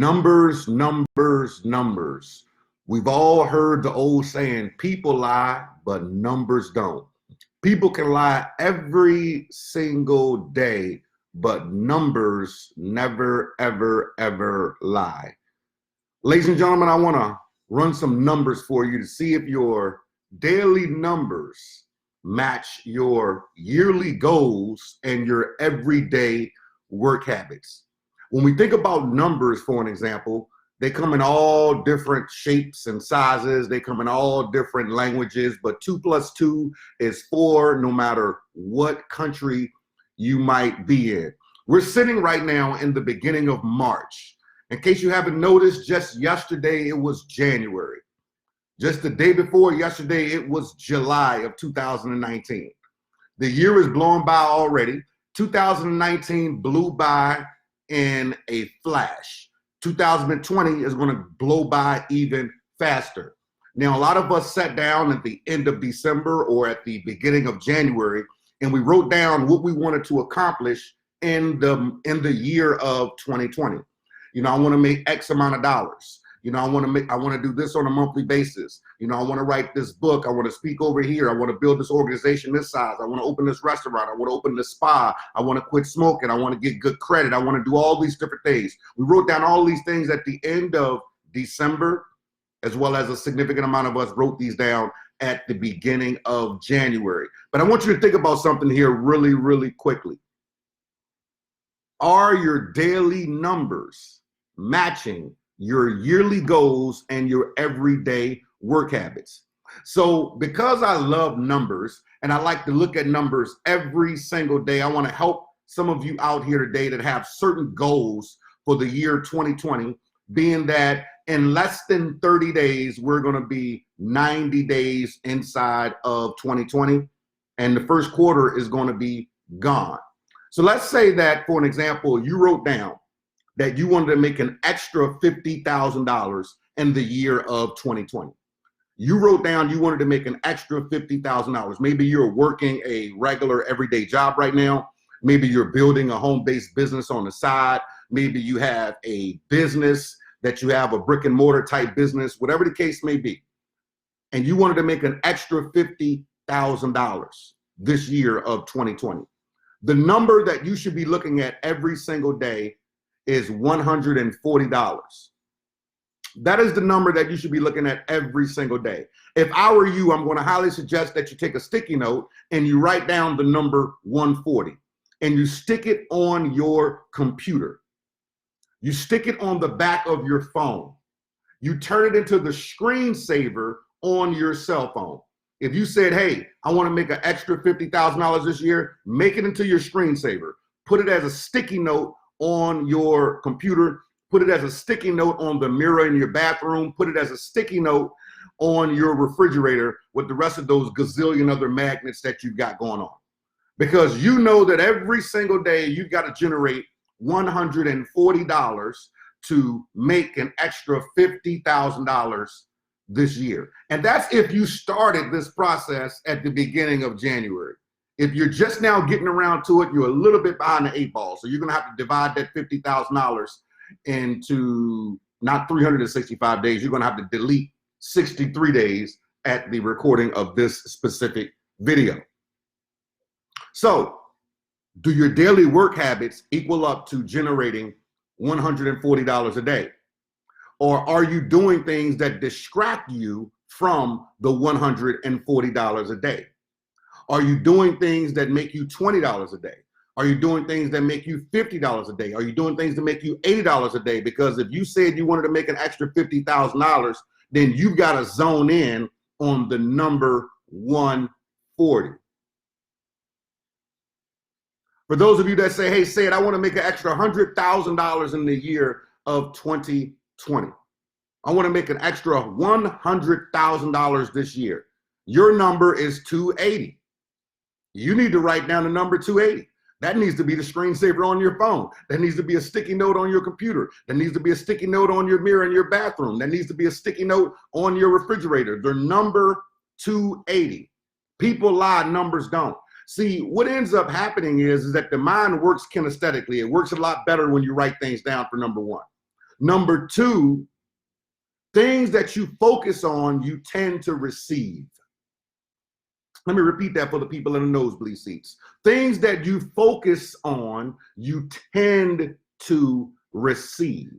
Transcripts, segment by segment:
Numbers, numbers, numbers. We've all heard the old saying, people lie, but numbers don't. People can lie every single day, but numbers never, ever, ever lie. Ladies and gentlemen, I want to run some numbers for you to see if your daily numbers match your yearly goals and your everyday work habits. When we think about numbers, for an example, they come in all different shapes and sizes. They come in all different languages, but 2 plus 2 is 4 no matter what country you might be in. We're sitting right now in the beginning of March. In case you haven't noticed, just yesterday it was January. Just the day before yesterday, it was July of 2019. The year is blowing by already. 2019 blew by in a flash. 2020 is going to blow by even faster. Now, a lot of us sat down at the end of December or at the beginning of January, and we wrote down what we wanted to accomplish in the year of 2020. You know, I want to make X amount of dollars. You know, I want to do this on a monthly basis. You know, I want to write this book. I want to speak over here. I want to build this organization this size. I want to open this restaurant. I want to open this spa. I want to quit smoking. I want to get good credit. I want to do all these different things. We wrote down all these things at the end of December, as well as a significant amount of us wrote these down at the beginning of January. But I want you to think about something here really, really quickly. Are your daily numbers matching your yearly goals and your everyday work habits? So because I love numbers and I like to look at numbers every single day, I want to help some of you out here today that have certain goals for the year 2020, being that in less than 30 days, we're going to be 90 days inside of 2020, and the first quarter is going to be gone. So let's say that, for an example, you wrote down that you wanted to make an extra $50,000 in the year of 2020. You wrote down you wanted to make an extra $50,000. Maybe you're working a regular everyday job right now. Maybe you're building a home-based business on the side. Maybe you have a business that you have, a brick and mortar type business, whatever the case may be. And you wanted to make an extra $50,000 this year of 2020. The number that you should be looking at every single day is $140. That is the number that you should be looking at every single day. If I were you, I'm going to highly suggest that you take a sticky note and you write down the number 140 and you stick it on your computer. You stick it on the back of your phone. You turn it into the screensaver on your cell phone. If you said, hey, I want to make an extra $50,000 this year, make it into your screensaver. Put it as a sticky note on your computer. Put it as a sticky note on the mirror in your bathroom. Put it as a sticky note on your refrigerator with the rest of those gazillion other magnets that you've got going on. Because you know that every single day you've got to generate $140 to make an extra $50,000 this year. And that's if you started this process at the beginning of January. If you're just now getting around to it, you're a little bit behind the 8 ball. So you're going to have to divide that $50,000 into not 365 days. You're going to have to delete 63 days at the recording of this specific video. So do your daily work habits equal up to generating $140 a day? Or are you doing things that distract you from the $140 a day? Are you doing things that make you $20 a day? Are you doing things that make you $50 a day? Are you doing things that make you $80 a day? Because if you said you wanted to make an extra $50,000, then you've got to zone in on the number 140. For those of you that say, hey, Sid, I want to make an extra $100,000 in the year of 2020. I want to make an extra $100,000 this year. Your number is 280. You need to write down the number 280. That needs to be the screensaver on your phone. That needs to be a sticky note on your computer. That needs to be a sticky note on your mirror in your bathroom. That needs to be a sticky note on your refrigerator. The number 280. People lie, numbers don't. See, what ends up happening is that the mind works kinesthetically. It works a lot better when you write things down for number one. Number two, things that you focus on, you tend to receive. Let me repeat that for the people in the nosebleed seats. Things that you focus on, you tend to receive.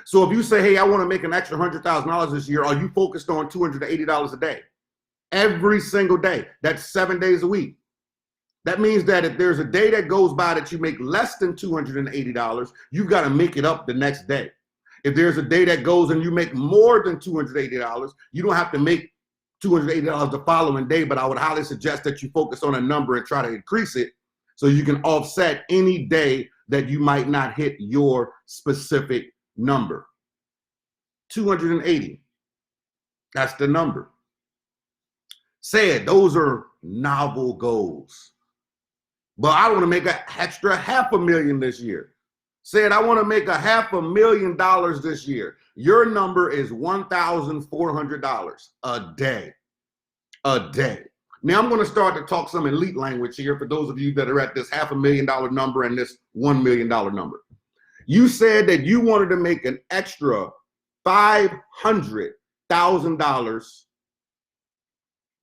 So if you say, hey, I want to make an extra $100,000 this year, are you focused on $280 a day? Every single day. That's 7 days a week. That means that if there's a day that goes by that you make less than $280, you've got to make it up the next day. If there's a day that goes and you make more than $280, you don't have to make $280 the following day, but I would highly suggest that you focus on a number and try to increase it so you can offset any day that you might not hit your specific number. 280, that's the number. Said those are novel goals. But I want to make an extra $500,000 this year. Said I want to make $500,000 this year. Your number is $1,400 a day. A day. Now I'm going to start to talk some elite language here for those of you that are at this $500,000 number and this $1 million number. You said that you wanted to make an extra $500,000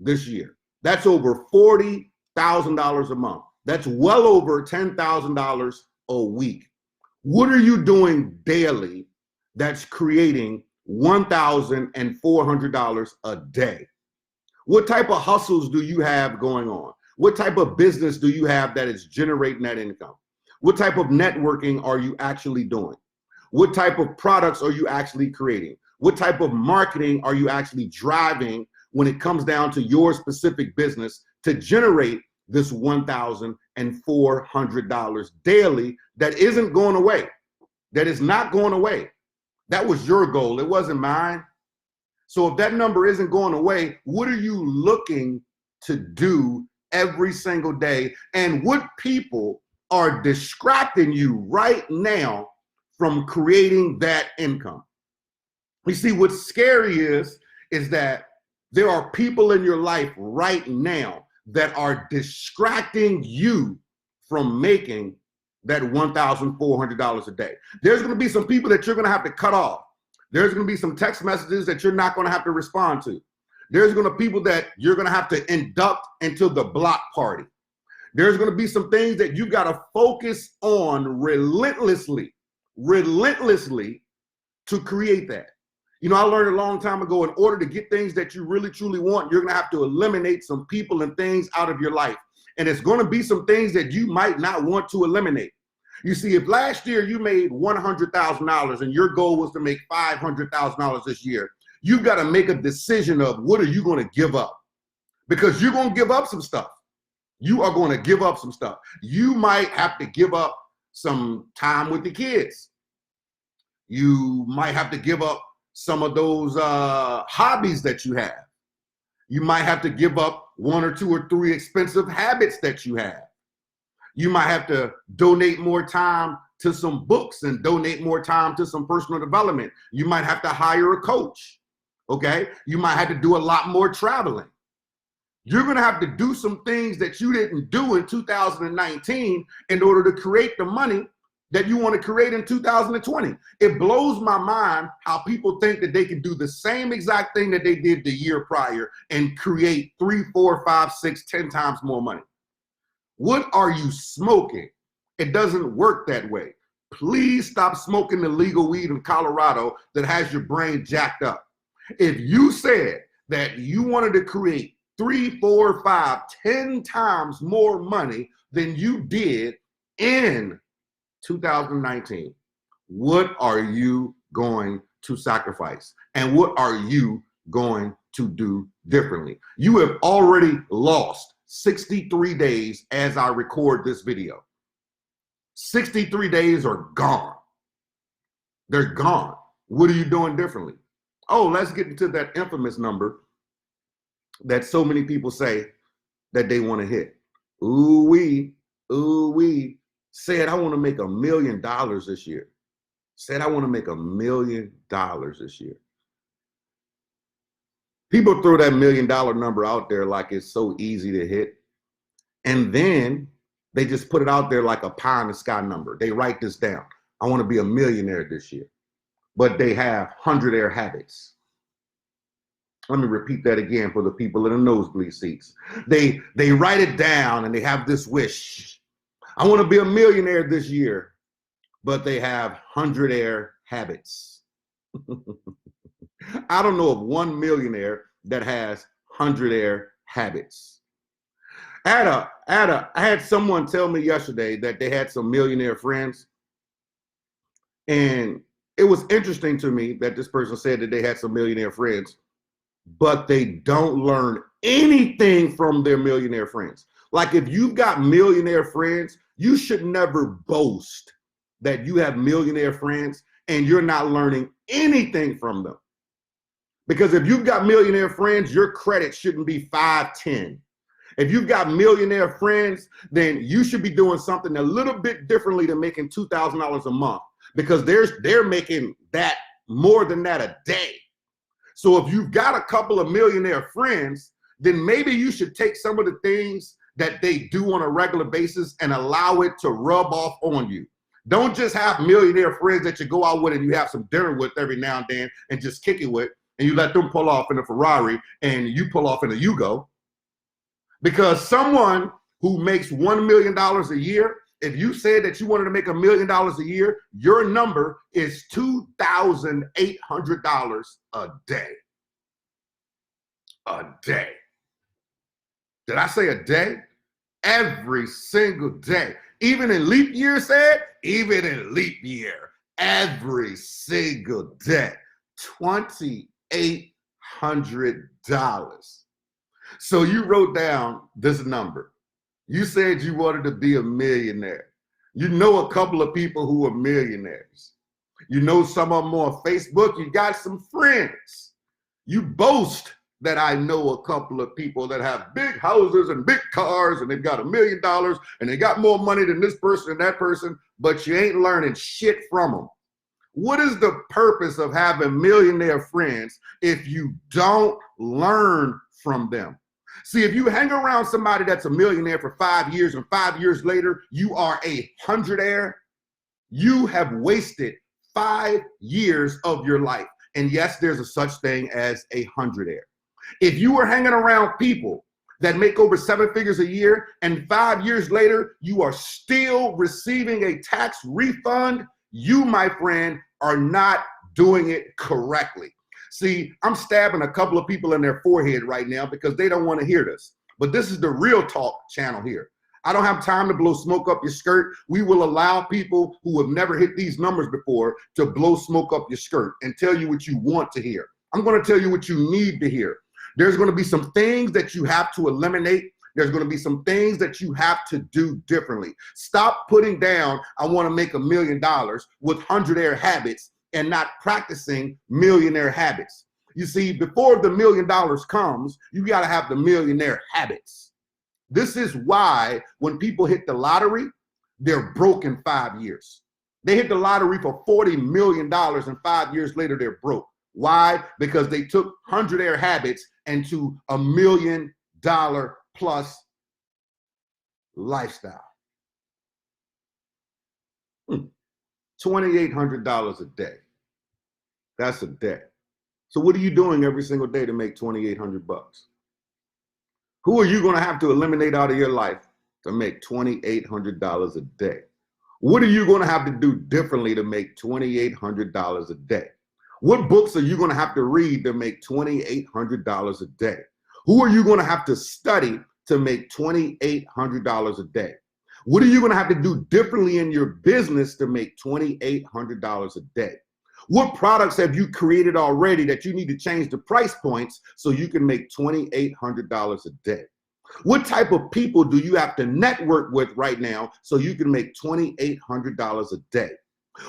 this year. That's over $40,000 a month. That's well over $10,000 a week. What are you doing daily that's creating $1,400 a day? What type of hustles do you have going on? What type of business do you have that is generating that income? What type of networking are you actually doing? What type of products are you actually creating? What type of marketing are you actually driving when it comes down to your specific business to generate this $1,400 daily that isn't going away, that is not going away? That was your goal. It wasn't mine. So if that number isn't going away, what are you looking to do every single day? And what people are distracting you right now from creating that income? You see, what's scary is that there are people in your life right now that are distracting you from making that $1,400 a day. There's going to be some people that you're going to have to cut off. There's going to be some text messages that you're not going to have to respond to. There's going to be people that you're going to have to induct into the block party. There's going to be some things that you got to focus on relentlessly to create that. You know, I learned a long time ago, in order to get things that you really truly want, you're going to have to eliminate some people and things out of your life. And it's going to be some things that you might not want to eliminate. You see, if last year you made $100,000 and your goal was to make $500,000 this year, you've got to make a decision of what are you going to give up? Because you're going to give up some stuff. You are going to give up some stuff. You might have to give up some time with the kids. You might have to give up some of those hobbies that you have. You might have to give up 1 or 2 or 3 expensive habits that you have. You might have to donate more time to some books and donate more time to some personal development. You might have to hire a coach, okay? You might have to do a lot more traveling. You're gonna have to do some things that you didn't do in 2019 in order to create the money that you want to create in 2020. It blows my mind how people think that they can do the same exact thing that they did the year prior and create 3, 4, 5, 6, 10 times more money. What are you smoking? It doesn't work that way. Please stop smoking the legal weed in Colorado that has your brain jacked up. If you said that you wanted to create 3, 4, 5, 10 times more money than you did in 2019, what are you going to sacrifice? And what are you going to do differently? You have already lost 63 days as I record this video. 63 days are gone. They're gone. What are you doing differently? Oh, let's get into that infamous number that so many people say that they want to hit. Ooh wee. Said I want to make $1 million this year. Said I want to make $1 million this year. People throw that $1 million number out there like it's so easy to hit. And then they just put it out there like a pie in the sky number. They write this down. I want to be a millionaire this year. but they have 100-air habits. Let me repeat that again for the people in the nosebleed seats. They write it down and they have this wish. I want to be a millionaire this year, but they have 100-air habits. I don't know of one millionaire that has 100-air habits. I had someone tell me yesterday that they had some millionaire friends, and it was interesting to me that this person said that they had some millionaire friends, but they don't learn anything from their millionaire friends. Like, if you've got millionaire friends, you should never boast that you have millionaire friends and you're not learning anything from them. Because if you've got millionaire friends, your credit shouldn't be 510. If you've got millionaire friends, then you should be doing something a little bit differently than making $2,000 a month, because they're making that more than that a day. So if you've got a couple of millionaire friends, then maybe you should take some of the things that they do on a regular basis and allow it to rub off on you. Don't just have millionaire friends that you go out with and you have some dinner with every now and then and just kick it with, and you let them pull off in a Ferrari and you pull off in a Yugo. Because someone who makes $1 million a year, if you said that you wanted to make $1 million a year, your number is $2,800 a day. A day. Did I say a day? Every single day. Even in leap year, said? Even in leap year. Every single day. $2,800. So you wrote down this number. You said you wanted to be a millionaire. You know a couple of people who are millionaires. You know some of them on Facebook. You got some friends. You boast that I know a couple of people that have big houses and big cars and they've got $1 million and they got more money than this person and that person, but you ain't learning shit from them. What is the purpose of having millionaire friends if you don't learn from them? See, if you hang around somebody that's a millionaire for 5 years and 5 years later, you are a 100-aire, you have wasted 5 years of your life. And yes, there's a such thing as a 100-aire. If you were hanging around people that make over 7 figures a year and 5 years later, you are still receiving a tax refund, you, my friend, are not doing it correctly. See, I'm stabbing a couple of people in their forehead right now because they don't want to hear this. But this is the Real Talk channel here. I don't have time to blow smoke up your skirt. We will allow people who have never hit these numbers before to blow smoke up your skirt and tell you what you want to hear. I'm going to tell you what you need to hear. There's going to be some things that you have to eliminate. There's going to be some things that you have to do differently. Stop putting down, I want to make $1 million with 100-aire habits and not practicing millionaire habits. You see, before the $1 million comes, you got to have the millionaire habits. This is why when people hit the lottery, they're broke in 5 years. They hit the lottery for $40 million and 5 years later, they're broke. Why? Because they took 100-aire habits into $1 million plus lifestyle. $2,800 a day. That's a day. So what are you doing every single day to make $2,800 bucks? Who are you going to have to eliminate out of your life to make $2,800 a day? What are you going to have to do differently to make $2,800 a day? What books are you going to have to read to make $2,800 a day? Who are you going to have to study to make $2,800 a day? What are you going to have to do differently in your business to make $2,800 a day? What products have you created already that you need to change the price points so you can make $2,800 a day? What type of people do you have to network with right now so you can make $2,800 a day?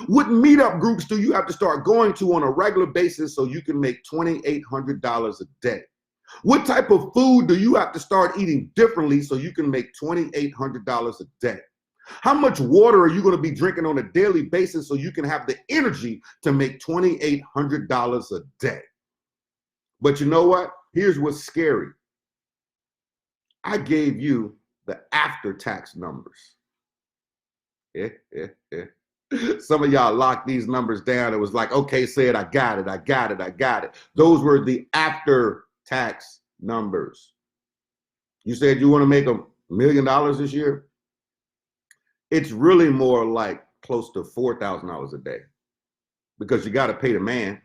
What meetup groups do you have to start going to on a regular basis so you can make $2,800 a day? What type of food do you have to start eating differently so you can make $2,800 a day? How much water are you going to be drinking on a daily basis so you can have the energy to make $2,800 a day? But you know what? Here's what's scary. I gave you the after-tax numbers. Some of y'all locked these numbers down. It was like, okay, said, I got it, I got it, I got it. Those were the after tax numbers. You said you want to make $1 million this year. It's really more like close to $4,000 a day because you got to pay the man.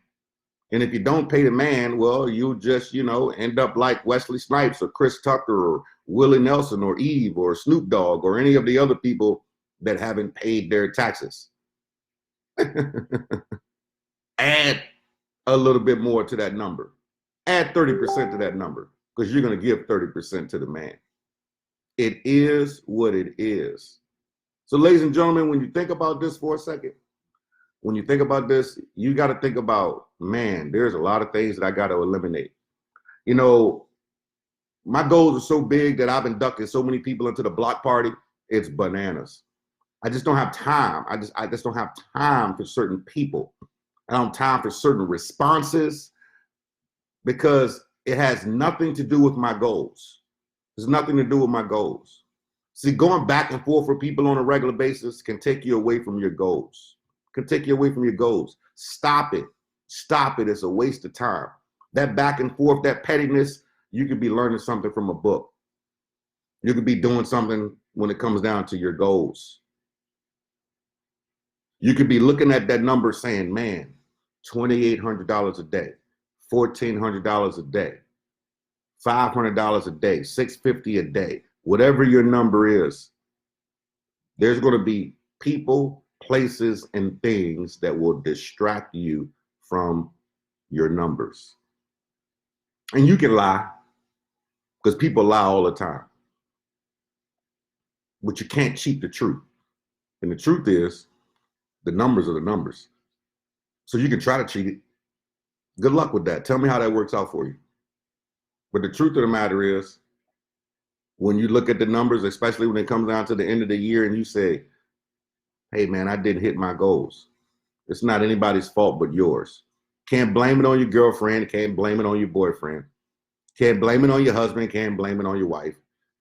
And if you don't pay the man, well, you just, end up like Wesley Snipes or Chris Tucker or Willie Nelson or Eve or Snoop Dogg or any of the other people that haven't paid their taxes. Add a little bit more to that number. Add 30% to that number because you're going to give 30% to the man. It is what it is. So, ladies and gentlemen, when you think about this for a second, when you think about this, you got to think about, man, there's a lot of things that I got to eliminate. My goals are so big that I've inducted so many people into the block party. It's bananas. I just don't have time. I just don't have time for certain people. I don't have time for certain responses because it has nothing to do with my goals. There's nothing to do with my goals. See, going back and forth for people on a regular basis can take you away from your goals. Can take you away from your goals. Stop it. Stop it. It's a waste of time. That back and forth, that pettiness, you could be learning something from a book. You could be doing something when it comes down to your goals. You could be looking at that number saying, man, $2,800 a day, $1,400 a day, $500 a day, $650 a day, whatever your number is, there's going to be people, places, and things that will distract you from your numbers. And you can lie because people lie all the time. But you can't cheat the truth. And the truth is, the numbers are the numbers. So you can try to cheat it. Good luck with that. Tell me how that works out for you. But the truth of the matter is, when you look at the numbers, especially when it comes down to the end of the year and you say, hey man, I didn't hit my goals. It's not anybody's fault but yours. Can't blame it on your girlfriend. Can't blame it on your boyfriend. Can't blame it on your husband. Can't blame it on your wife.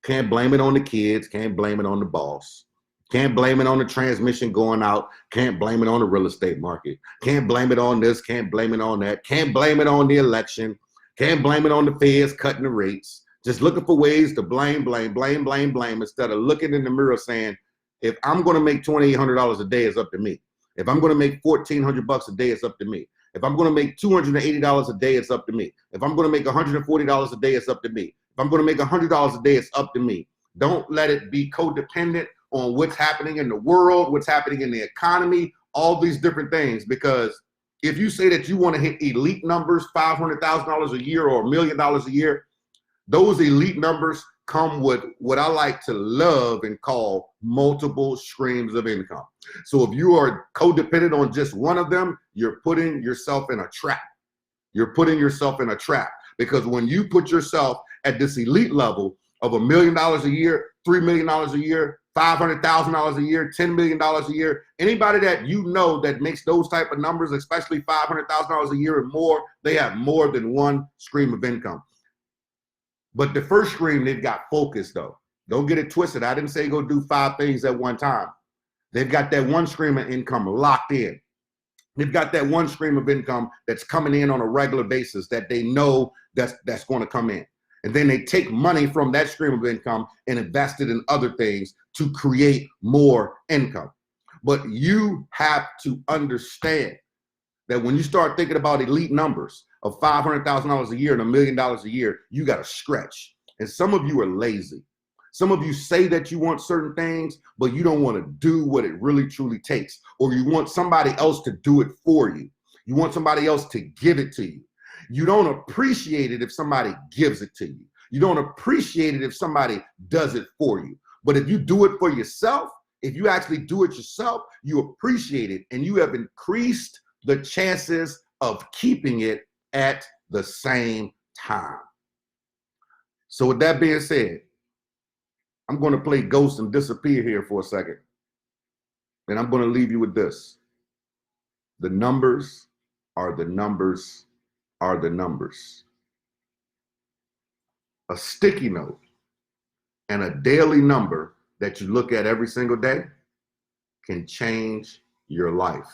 Can't blame it on the kids. Can't blame it on the boss. Can't blame it on the transmission going out. Can't blame it on the real estate market. Can't blame it on this. Can't blame it on that. Can't blame it on the election. Can't blame it on the feds cutting the rates. Just looking for ways to blame instead of looking in the mirror saying, if I'm going to make $2,800 a day, it's up to me. If I'm going to make $1,400 a day, it's up to me. If I'm going to make $280 a day, it's up to me. If I'm going to make $140 a day, it's up to me. If I'm going to make $100 a day, it's up to me. Don't let it be codependent on what's happening in the world, what's happening in the economy, all these different things. Because if you say that you want to hit elite numbers, $500,000 a year or $1 million a year, those elite numbers come with what I like to love and call multiple streams of income. So if you are codependent on just one of them, you're putting yourself in a trap. You're putting yourself in a trap because when you put yourself at this elite level of $1 million a year, $3 million a year, $500,000 a year, $10 million a year, anybody that you know that makes those type of numbers, especially $500,000 a year or more, they have more than one stream of income. But the first stream, they've got focus though. Don't get it twisted. I didn't say go do 5 things at one time. They've got that one stream of income locked in. They've got that one stream of income that's coming in on a regular basis that they know that's going to come in. And then they take money from that stream of income and invest it in other things to create more income. But you have to understand that when you start thinking about elite numbers of $500,000 a year and $1 million a year, you got to stretch. And some of you are lazy. Some of you say that you want certain things, but you don't want to do what it really truly takes. Or you want somebody else to do it for you. You want somebody else to give it to you. You don't appreciate it if somebody gives it to you. You don't appreciate it if somebody does it for you. But if you do it for yourself, if you actually do it yourself, you appreciate it and you have increased the chances of keeping it at the same time. So with that being said, I'm going to play ghost and disappear here for a second. And I'm going to leave you with this. The numbers are the numbers are the numbers. A sticky note and a daily number that you look at every single day can change your life.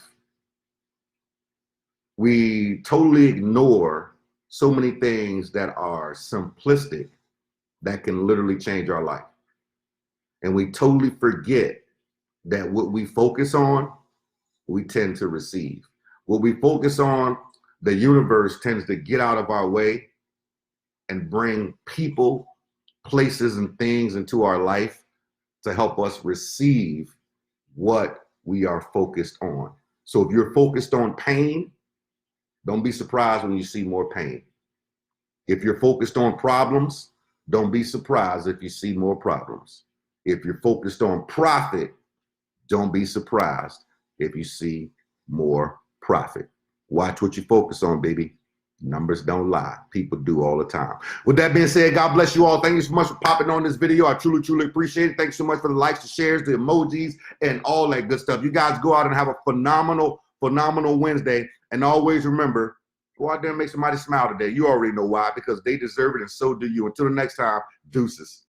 We totally ignore so many things that are simplistic that can literally change our life. And we totally forget that what we focus on, we tend to receive. What we focus on, the universe tends to get out of our way and bring people, places, and things into our life to help us receive what we are focused on. So if you're focused on pain, don't be surprised when you see more pain. If you're focused on problems, don't be surprised if you see more problems. If you're focused on profit, don't be surprised if you see more profit. Watch what you focus on, baby. Numbers don't lie. People do all the time. With that being said, God bless you all. Thank you so much for popping on this video. I truly, truly appreciate it. Thanks so much for the likes, the shares, the emojis, and all that good stuff. You guys go out and have a phenomenal Wednesday. And always remember, go out there and make somebody smile today. You already know why, because they deserve it and so do you. Until the next time, deuces.